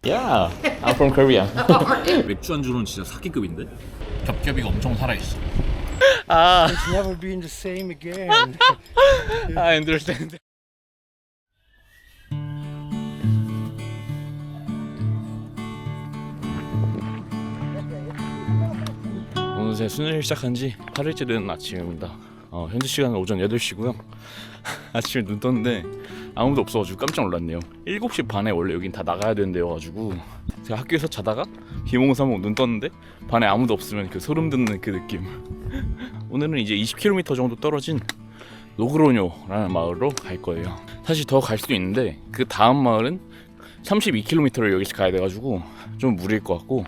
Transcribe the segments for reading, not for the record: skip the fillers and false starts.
Yeah, I'm from Korea. 맥주 안주로는 진짜 사기급인데? 겹겹이가 엄청 살아있어. It's never been the same again. I understand. 어느새 수능을 시작한 지 8일째 되는 아침입니다. 현지 시간은 오전 8시고요. 아침에 눈 떴는데 아무도 없어가지고 깜짝 놀랐네요. 7시 반에 원래 여긴 다 나가야 된대여가지고 제가 학교에서 자다가 비몽사몽 눈 떴는데 반에 아무도 없으면 그 소름 돋는 그 느낌. 오늘은 이제 20km 정도 떨어진 로그로뇨라는 마을로 갈 거예요. 사실 더 갈 수도 있는데 그 다음 마을은 32km를 여기서 가야 돼가지고 좀 무리일 것 같고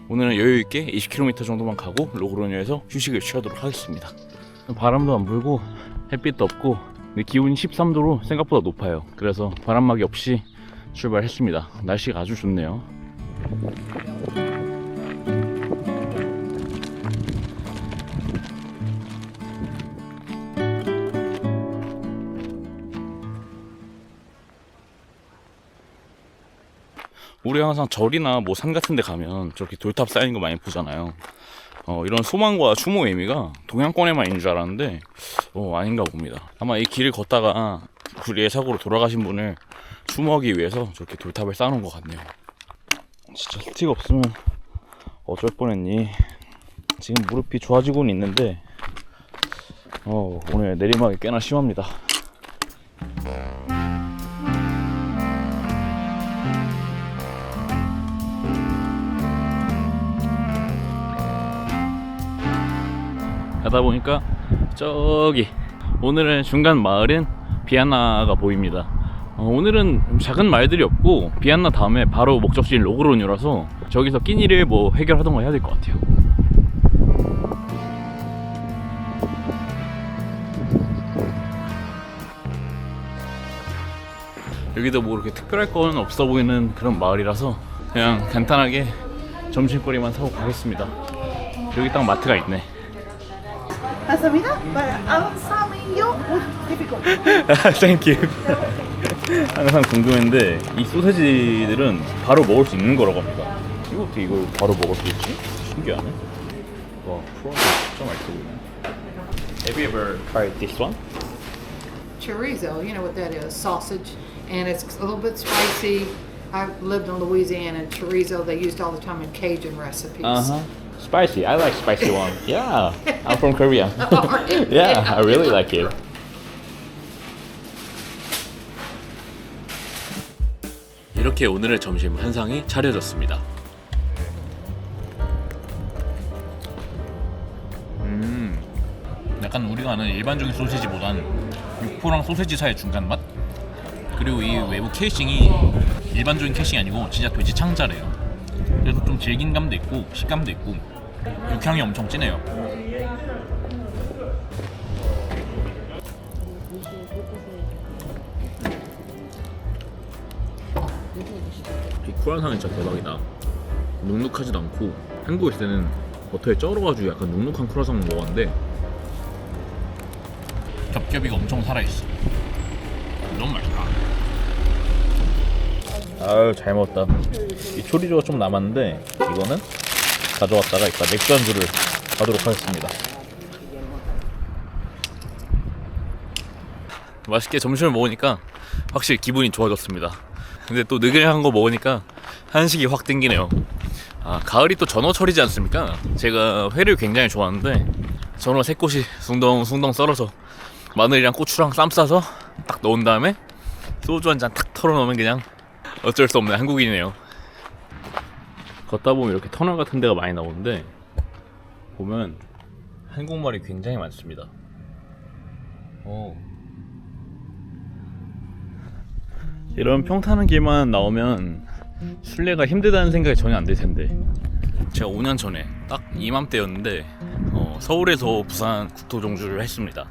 오늘은 여유있게 20km 정도만 가고 로그로뇨에서 휴식을 취하도록 하겠습니다. 바람도 안 불고 햇빛도 없고 근데 기온이 13도로 생각보다 높아요. 그래서 바람막이 없이 출발했습니다. 날씨가 아주 좋네요. 우리 항상 절이나 뭐 산 같은 데 가면 저렇게 돌탑 쌓이는 거 많이 보잖아요. 이런 소망과 추모 의미가 동양권에만 있는 줄 알았는데 아닌가 봅니다. 아마 이 길을 걷다가 불의의 사고로 돌아가신 분을 추모하기 위해서 저렇게 돌탑을 쌓아놓은 것 같네요. 진짜 스틱 없으면 어쩔 뻔했니. 지금 무릎이 좋아지고는 있는데 오늘 내리막이 꽤나 심합니다. 가다 보니까 저기 오늘은 중간 마을인 비안나가 보입니다. 오늘은 작은 마을들이 없고 비안나 다음에 바로 목적지인 로그로뇨라서 저기서 끼니를 뭐 해결하던가 해야 될 것 같아요. 여기도 뭐 이렇게 특별할 건 없어 보이는 그런 마을이라서 그냥 간단하게 점심거리만 사고 가겠습니다. 여기 딱 마트가 있네. Asamida, but I'm selling you difficult. Thank you. 항상 궁금했는데 이 소세지들은 바로 먹을 수 있는 거라고 합니다. 이거 어떻게 이걸 바로 먹을 수 있지? 신기하네. 와, 프론트 진짜 맛있어 보이네. Have you ever tried this one? Chorizo, you know what that is, sausage, and it's a little bit spicy. I lived in Louisiana, and chorizo they used all the time in Cajun recipes. Spicy. I like spicy one. Yeah, I'm from Korea. Yeah, I really like it. 이렇게 오늘의 점심 한상이 차려졌습니다. 약간 우리가 아는 일반적인 소시지보단 육포랑 소시지 사이의 중간 맛? 그리고 이 외부 케이싱이 일반적인 케이싱이 아니고 진짜 돼지 창자래요. 그래서 좀 질긴감도 있고 식감도 있고 육향이 엄청 진해요. 이 크루아상이 진짜 대박이다. 눅눅하지도 않고 한국에 있을 때는 버터에 쩔어가지고 약간 눅눅한 크루아상 먹었는데 겹겹이가 엄청 살아있어. 너무 맛있다. 아유 잘 먹었다. 이 초리조가 좀 남았는데 이거는 가져왔다가 이따 맥주 안주를 하도록 하겠습니다. 맛있게 점심을 먹으니까 확실히 기분이 좋아졌습니다. 근데 또 느글한 거 먹으니까 한식이 확 땡기네요. 가을이 또 전어철이지 않습니까? 제가 회를 굉장히 좋아하는데 전어 3꽃이 숭덩숭덩 썰어서 마늘이랑 고추랑 쌈 싸서 딱 넣은 다음에 소주 한 잔 탁 털어놓으면 그냥 어쩔 수 없는 한국인이네요. 걷다 보면 이렇게 터널 같은 데가 많이 나오는데 보면 한국말이 굉장히 많습니다. 이런 평탄한 길만 나오면 순례가 힘들다는 생각이 전혀 안 들 텐데 제가 5년 전에 딱 이맘때였는데 서울에서 부산 국토종주를 했습니다.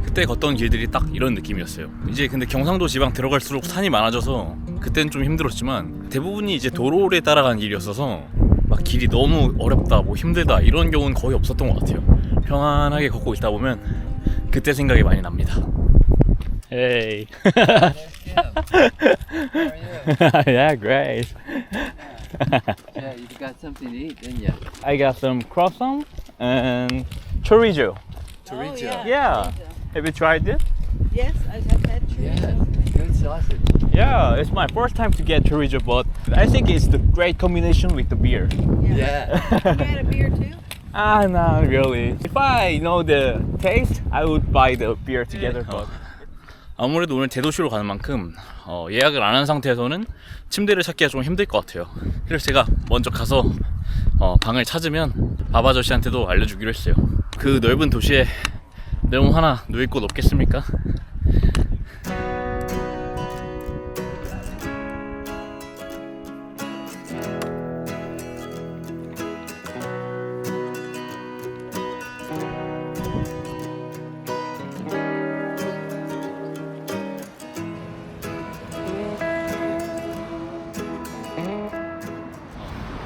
그때 걷던 길들이 딱 이런 느낌이었어요. 이제 근데 경상도 지방 들어갈수록 산이 많아져서 그때는 좀 힘들었지만 대부분이 이제 도로를 따라간 길이었어서 막 길이 너무 어렵다 뭐 힘들다 이런 경우는 거의 없었던 것 같아요. 평안하게 걷고 있다 보면 그때 생각이 많이 납니다. Hey. Yeah, great. Yeah, you got something to eat, didn't you? I got some croissant and chorizo. Chorizo. Yeah. Have you tried it? Yes, I have had Yeah, chorizo. good sausage. Yeah, it's my first time to get chorizo, but I think it's the great combination with the beer. Yeah. You had a beer too? Ah, not really. If I know the taste, I would buy the beer together. But 아무래도 오늘 대도시로 가는 만큼 예약을 안 한 상태에서는 침대를 찾기가 좀 힘들 것 같아요. 그래서 제가 먼저 가서 방을 찾으면 밥 아저씨한테도 알려주기로 했어요. 그 넓은 도시에 내몸 하나 누일 곳 없겠습니까?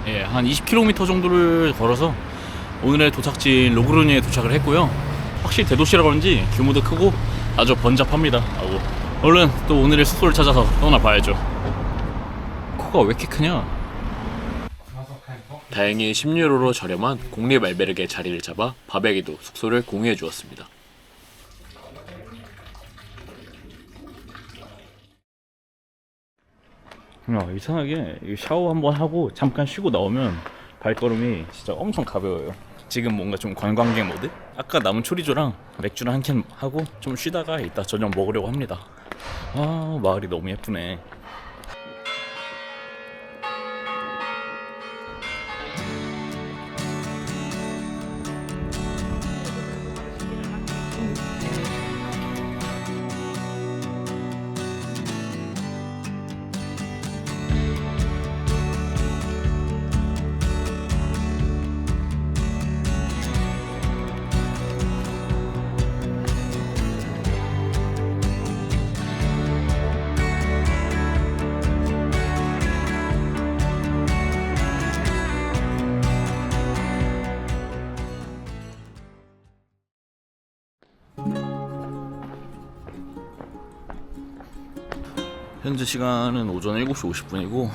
예, 한 20km 정도를 걸어서 오늘의 도착지인 로그루니에 도착을 했고요. 확실히 대도시라 그런지 규모도 크고 아주 번잡합니다. 얼른 또 오늘의 숙소를 찾아서 떠나봐야죠. 코가 왜 이렇게 크냐? 다행히 10유로로 저렴한 공립 알베르게 자리를 잡아 밥에게도 숙소를 공유해 주었습니다. 이상하게 샤워 한번 하고 잠깐 쉬고 나오면 발걸음이 진짜 엄청 가벼워요. 지금 뭔가 좀 관광객 모드? 아까 남은 초리조랑 맥주랑 한 캔 하고 좀 쉬다가 이따 저녁 먹으려고 합니다. 아, 마을이 너무 예쁘네. 현재 시간은 오전 7시 50분이고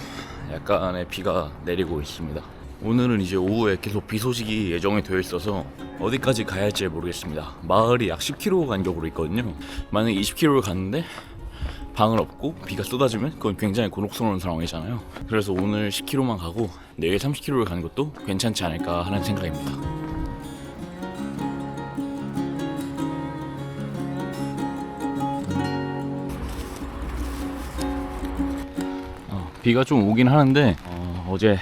약간의 비가 내리고 있습니다. 오늘은 이제 오후에 계속 비 소식이 예정이 되어 있어서 어디까지 가야 할지 모르겠습니다. 마을이 약 10km 간격으로 있거든요. 만약에 20km를 갔는데 방을 없고 비가 쏟아지면 그건 굉장히 곤혹스러운 상황이잖아요. 그래서 오늘 10km만 가고 내일 30km를 가는 것도 괜찮지 않을까 하는 생각입니다. 비가 좀 오긴 하는데 어제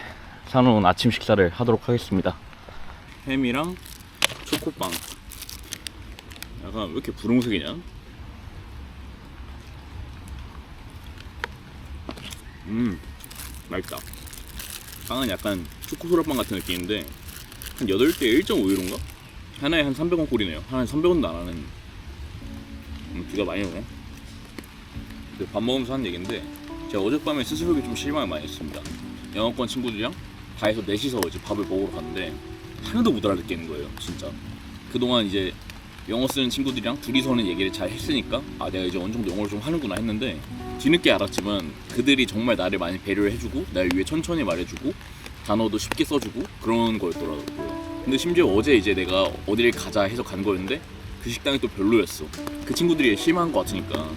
사놓은 아침 식사를 하도록 하겠습니다. 햄이랑 초코빵. 약간 왜 이렇게 분홍색이냐? 맛있다. 빵은 약간 초코소라빵 같은 느낌인데 한 8개 1.5유로인가? 하나에 한 300원 꼴이네요. 하나에 300원도 안 하는. 비가 많이 오네. 근데 밥 먹으면서 한 얘기인데 제가 어젯밤에 스스로에게 좀 실망을 많이 했습니다. 영어권 친구들이랑 다해서 넷이서 이제 밥을 먹으러 갔는데 하나도 못 알아듣겠는 거예요, 진짜. 그동안 이제 영어 쓰는 친구들이랑 둘이서는 얘기를 잘 했으니까 아, 내가 이제 어느 정도 영어를 좀 하는구나 했는데 뒤늦게 알았지만 그들이 정말 나를 많이 배려를 해주고 날 위해 천천히 말해주고 단어도 쉽게 써주고 그런 거였더라고요. 근데 심지어 어제 이제 내가 어디를 가자 해서 간 거였는데 그 식당이 또 별로였어. 그 친구들이 실망한 것 같으니까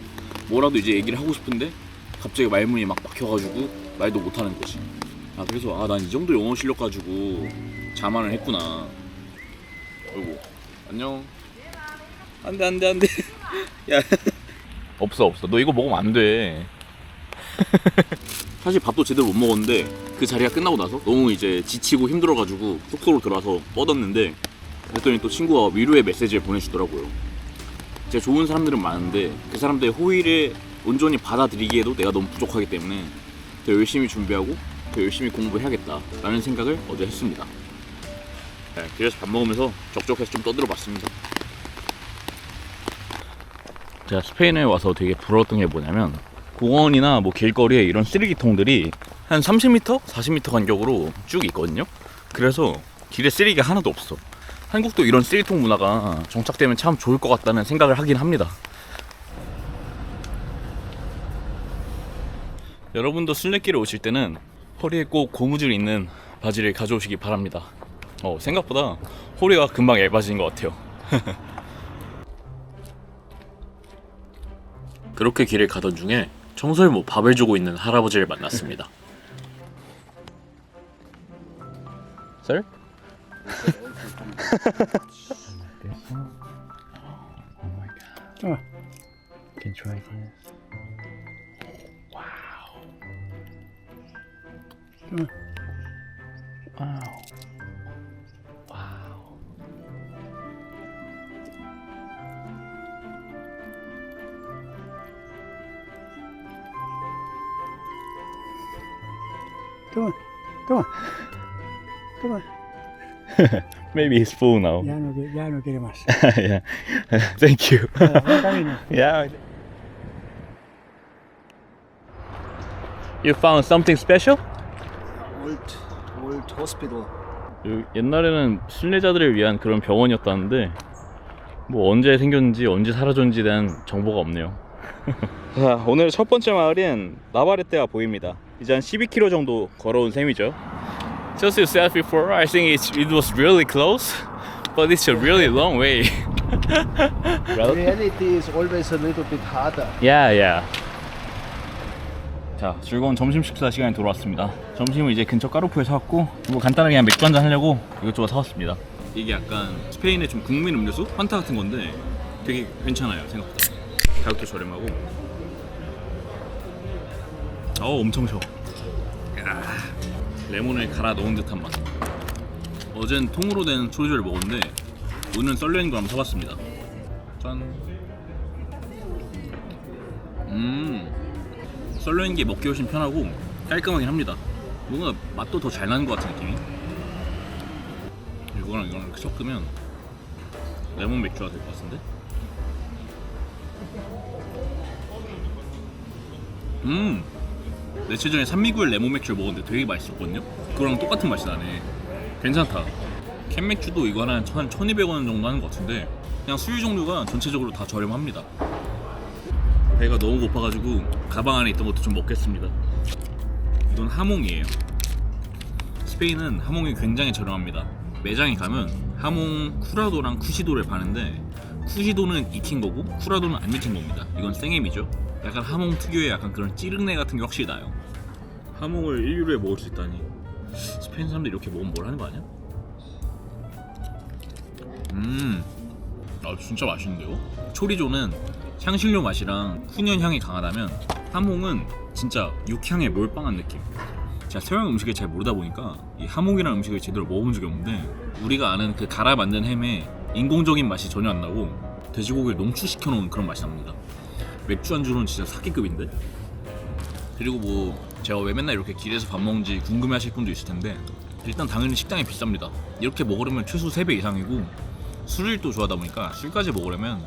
뭐라도 이제 얘기를 하고 싶은데 갑자기 말문이 막 막혀가지고 말도 못하는 거지. 아, 그래서 난 이 정도 영어 실력 가지고 자만을 했구나. 어이구, 안녕. 안돼 야, 없어. 너 이거 먹으면 안 돼. 사실 밥도 제대로 못 먹었는데 그 자리가 끝나고 나서 너무 이제 지치고 힘들어가지고 숙소로 들어와서 뻗었는데 그랬더니 또 친구가 위로의 메시지를 보내주더라고요. 제가 좋은 사람들은 많은데 그 사람들의 호의를 온전히 받아들이기에도 내가 너무 부족하기 때문에 더 열심히 준비하고 더 열심히 공부해야겠다라는 생각을 어제 했습니다. 네, 그래서 밥 먹으면서 적적해서 좀 떠들어봤습니다. 제가 스페인에 와서 되게 부러웠던 게 뭐냐면 공원이나 뭐 길거리에 이런 쓰레기통들이 한 30m, 40m 간격으로 쭉 있거든요. 그래서 길에 쓰레기가 하나도 없어. 한국도 이런 쓰레기통 문화가 정착되면 참 좋을 것 같다는 생각을 하긴 합니다. 여러분도 순례길에 오실 때는 허리에 꼭 고무줄 있는 바지를 가져오시기 바랍니다. 생각보다 허리가 금방 얇아지는 것 같아요. 그렇게 길을 가던 중에 청설모 밥을 주고 있는 할아버지를 만났습니다. Sir? Oh. Can try this. Come on. Wow. Wow. Come on. Come on. Come on. Maybe he's full now. やのけれます。 Yeah. Thank you. 中身の Yeah. You found something special? old hospital. 옛날에는 순례자들을 위한 그런 병원이었다는데 뭐 언제 생겼는지 언제 사라졌는지에 대한 정보가 없네요. 자, 오늘 첫 번째 마을인 나바레떼가 보입니다. 이제 한 12km 정도 걸어온 셈이죠. Just you said before, I think it was really close, but it's a really long way. Reality is always a little bit harder. Yeah. 자, 즐거운 점심 식사 시간이 돌아왔습니다. 점심은 이제 근처 까르푸에 사왔고 뭐 간단하게 그냥 맥주 한잔 하려고 이것저것 사왔습니다. 이게 약간 스페인의 좀 국민 음료수? 환타 같은 건데 되게 괜찮아요, 생각보다. 가격도 저렴하고. 엄청 셔. 야, 레몬을 갈아 넣은 듯한 맛. 어젠 통으로 된 초리조를 먹었는데 오늘은 썰려있는 걸 한번 사봤습니다. 짠. 썰려있는 게 먹기 훨씬 편하고 깔끔하긴 합니다. 뭔가 맛도 더 잘 나는 것 같은 느낌이. 이거랑 이거랑 이렇게 섞으면 레몬 맥주가 될 것 같은데? 며칠 전에 산미구엘 레몬 맥주를 먹었는데 되게 맛있었거든요? 그거랑 똑같은 맛이 나네. 괜찮다. 캔 맥주도 이거 한 1200원 정도 하는 것 같은데 그냥 수유 종류가 전체적으로 다 저렴합니다. 배가 너무 고파가지고 가방 안에 있던 것도 좀 먹겠습니다. 이건 하몽이에요. 스페인은 하몽이 굉장히 저렴합니다. 매장에 가면 하몽 쿠라도랑 쿠시도를 파는데 쿠시도는 익힌 거고 쿠라도는 안 익힌 겁니다. 이건 생햄이죠. 약간 하몽 특유의 약간 그런 찌릉내 같은 게 확실히 나요. 하몽을 1유로에 먹을 수 있다니. 스페인 사람들이 이렇게 먹으면 뭘 하는 거 아니야? 진짜 맛있는데요? 초리조는 향신료 맛이랑 훈연 향이 강하다면 하몽은 진짜 육향에 몰빵한 느낌. 제가 서양 음식을 잘 모르다 보니까 이 하몽이라는 음식을 제대로 먹어본 적이 없는데 우리가 아는 그 갈아 만든 햄에 인공적인 맛이 전혀 안 나고 돼지고기를 농축시켜 놓은 그런 맛이 납니다. 맥주 안주로는 진짜 사기급인데? 그리고 뭐 제가 왜 맨날 이렇게 길에서 밥 먹는지 궁금해하실 분도 있을 텐데 일단 당연히 식당이 비쌉니다. 이렇게 먹으려면 최소 3배 이상이고 술을 또 좋아하다 보니까 술까지 먹으려면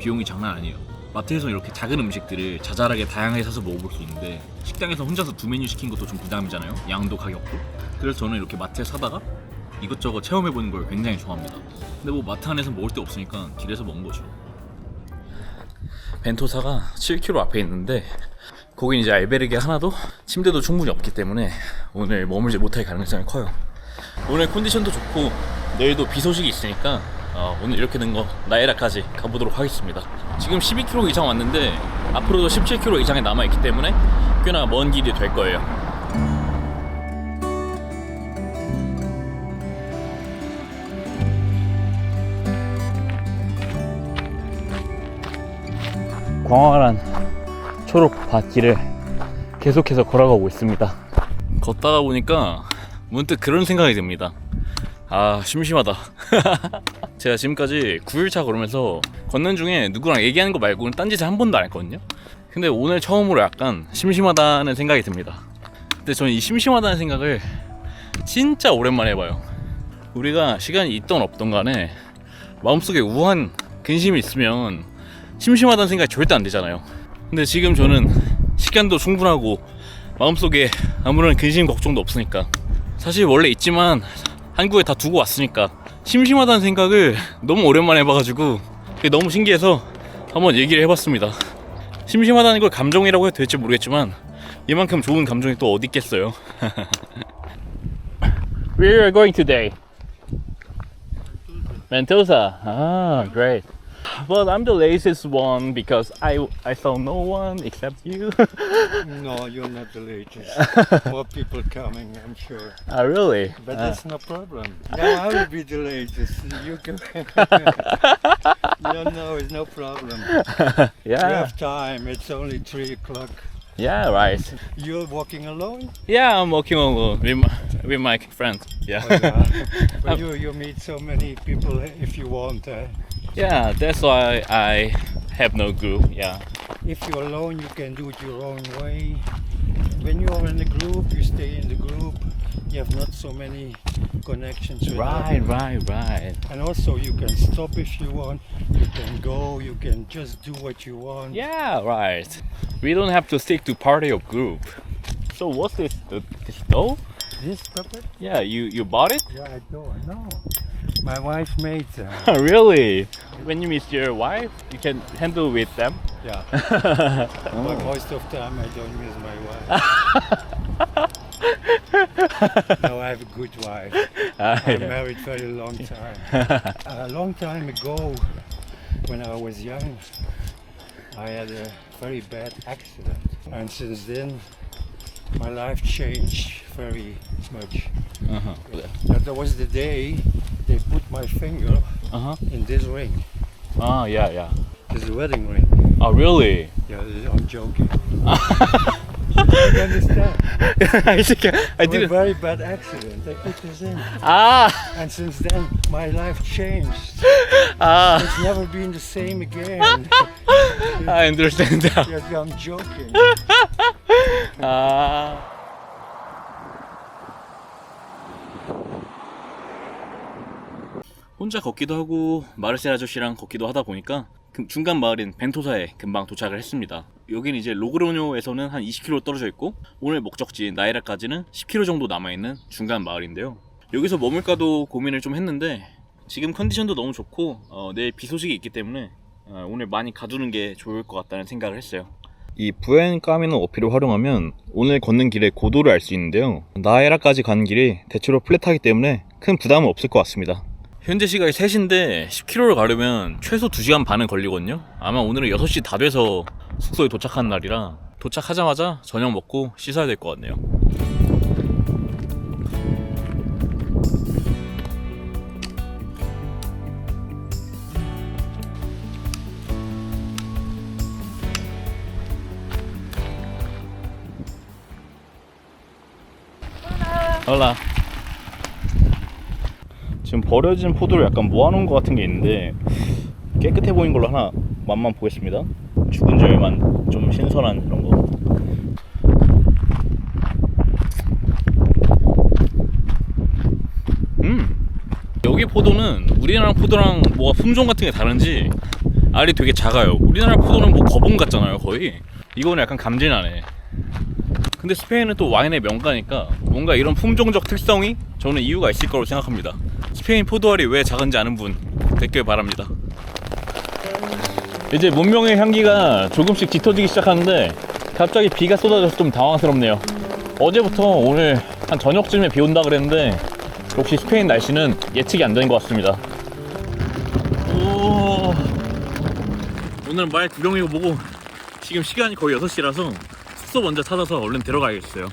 비용이 장난 아니에요. 마트에서 이렇게 작은 음식들을 자잘하게 다양하게 사서 먹어볼 수 있는데 식당에서 혼자서 2메뉴 시킨 것도 좀 부담이잖아요. 양도 가격도. 그래서 저는 이렇게 마트에 사다가 이것저것 체험해보는 걸 굉장히 좋아합니다. 근데 뭐 마트 안에서 먹을 데 없으니까 길에서 먹는 거죠. 벤토사가 7km 앞에 있는데 거긴 이제 알베르게 하나도 침대도 충분히 없기 때문에 오늘 머물지 못할 가능성이 커요. 오늘 컨디션도 좋고 내일도 비 소식이 있으니까 오늘 이렇게 된 거 나에라까지 가보도록 하겠습니다. 지금 12km 이상 왔는데 앞으로도 17km 이상이 남아있기 때문에 꽤나 먼 길이 될 거예요. 광활한 초록 밭길을 계속해서 걸어가고 있습니다. 걷다가 보니까 문득 그런 생각이 듭니다. 심심하다. 제가 지금까지 9일차 걸으면서 걷는 중에 누구랑 얘기하는 거 말고는 딴짓을 한 번도 안 했거든요. 근데 오늘 처음으로 약간 심심하다는 생각이 듭니다. 근데 저는 이 심심하다는 생각을 진짜 오랜만에 해봐요. 우리가 시간이 있던 없던 간에 마음속에 우한 근심이 있으면 심심하다는 생각이 절대 안 들잖아요. 근데 지금 저는 시간도 충분하고 마음속에 아무런 근심 걱정도 없으니까 사실 원래 있지만 한국에 다 두고 왔으니까 심심하다는 생각을 너무 오랜만에 해봐가지고 그게 너무 신기해서 한번 얘기를 해봤습니다. 심심하다는 걸 감정이라고 해도 될지 모르겠지만 이만큼 좋은 감정이 또 어디 있겠어요. Where are you going today? Mendoza. Ah, great. But I'm the laziest one because I saw no one except you. No, you're not the latest. More people coming, I'm sure. Ah, really? But that's no problem. Yeah, I will be the latest. You can. No, it's no problem. You Yeah. have time. It's only 3 o'clock. Yeah, right. You're walking alone? Yeah, I'm walking alone with my friend. Yeah. Oh, yeah. But you meet so many people if you want. Yeah, that's why I have no group. Yeah. If you're alone, you can do it your own way. When you're in a group, you stay in the group. You have not so many connections with Right, others. right. And also you can stop if you want, you can go, you can just do what you want. Yeah, right. We don't have to stick to party or group. So what's this? This dough? This puppet? Yeah, you bought it? Yeah, I don't know. My wife made them. Really? When you miss your wife, you can handle with them. Yeah. But most of the time I don't miss my wife. No, I have a good wife. I'm married very long time. A long time ago, when I was young, I had a very bad accident. And since then, my life changed very much. That was the day they put my finger in this ring. Oh, yeah. This wedding ring. Oh, really? Yeah, I'm joking. You understand? I think I It was a didn't. very bad accident. They put this in. Ah, And since then, my life changed. ah. It's never been the same again. I understand that. Yes, I'm joking. 아. 혼자 걷기도 하고 마르셀 아저씨랑 걷기도 하다 보니까 중간 마을인 벤토사에 금방 도착을 했습니다. 여긴 이제 로그로뇨에서는 한 20km 떨어져 있고 오늘 목적지인 나이라까지는 10km 정도 남아있는 중간 마을인데요. 여기서 머물까도 고민을 좀 했는데 지금 컨디션도 너무 좋고 내일 비 소식이 있기 때문에 오늘 많이 가두는 게 좋을 것 같다는 생각을 했어요. 이 부엔 까미노 어필을 활용하면 오늘 걷는 길의 고도를 알 수 있는데요. 나에라까지 가는 길이 대체로 플랫하기 때문에 큰 부담은 없을 것 같습니다. 현재 시각이 3시인데 10km를 가려면 최소 2시간 반은 걸리거든요. 아마 오늘은 6시 다 돼서 숙소에 도착한 날이라 도착하자마자 저녁 먹고 씻어야 될 것 같네요. 올라. 지금 버려진 포도를 약간 모아놓은 것 같은 게 있는데 깨끗해 보이는 걸로 하나 맛만 보겠습니다. 죽은 절만 좀 신선한 이런 거. 여기 포도는 우리나라 포도랑 뭐가 품종 같은 게 다른지 알이 되게 작아요. 우리나라 포도는 뭐 거봉 같잖아요 거의. 이거는 약간 감질나네. 근데 스페인은 또 와인의 명가니까 뭔가 이런 품종적 특성이 저는 이유가 있을 거라고 생각합니다. 스페인 포도알이 왜 작은지 아는 분 댓글 바랍니다. 이제 문명의 향기가 조금씩 짙어지기 시작하는데 갑자기 비가 쏟아져서 좀 당황스럽네요. 어제부터 오늘 한 저녁쯤에 비 온다 그랬는데 역시 스페인 날씨는 예측이 안 되는 것 같습니다. 오늘 말 구경이고 뭐고 지금 시간이 거의 6시라서 숙소 먼저 찾아서 얼른 들어가야겠어요.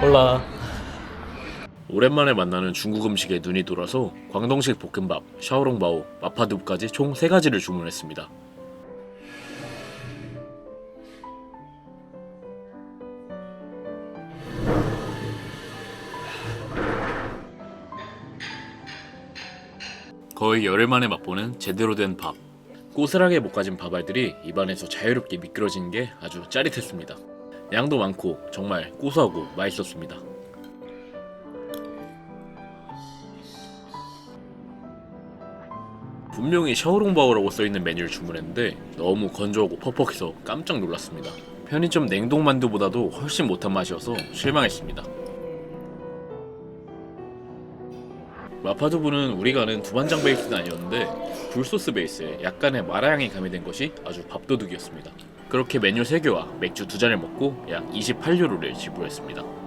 올라. 오랜만에 만나는 중국 음식에 눈이 돌아서 광동식 볶음밥, 샤오롱바오, 마파두부까지 총 3가지를 주문했습니다. 거의 열흘 만에 맛보는 제대로 된 밥. 꼬슬하게 볶아진 밥알들이 입안에서 자유롭게 미끄러지는 게 아주 짜릿했습니다. 양도 많고 정말 고소하고 맛있었습니다. 분명히 샤오롱바오라고 써있는 메뉴를 주문했는데 너무 건조하고 퍽퍽해서 깜짝 놀랐습니다. 편의점 냉동 만두보다도 훨씬 못한 맛이어서 실망했습니다. 마파두부는 우리가 아는 두반장 베이스는 아니었는데 굴소스 베이스에 약간의 마라향이 가미된 것이 아주 밥도둑이었습니다. 그렇게 메뉴 3개와 맥주 2잔을 먹고 약 28유로를 지불했습니다.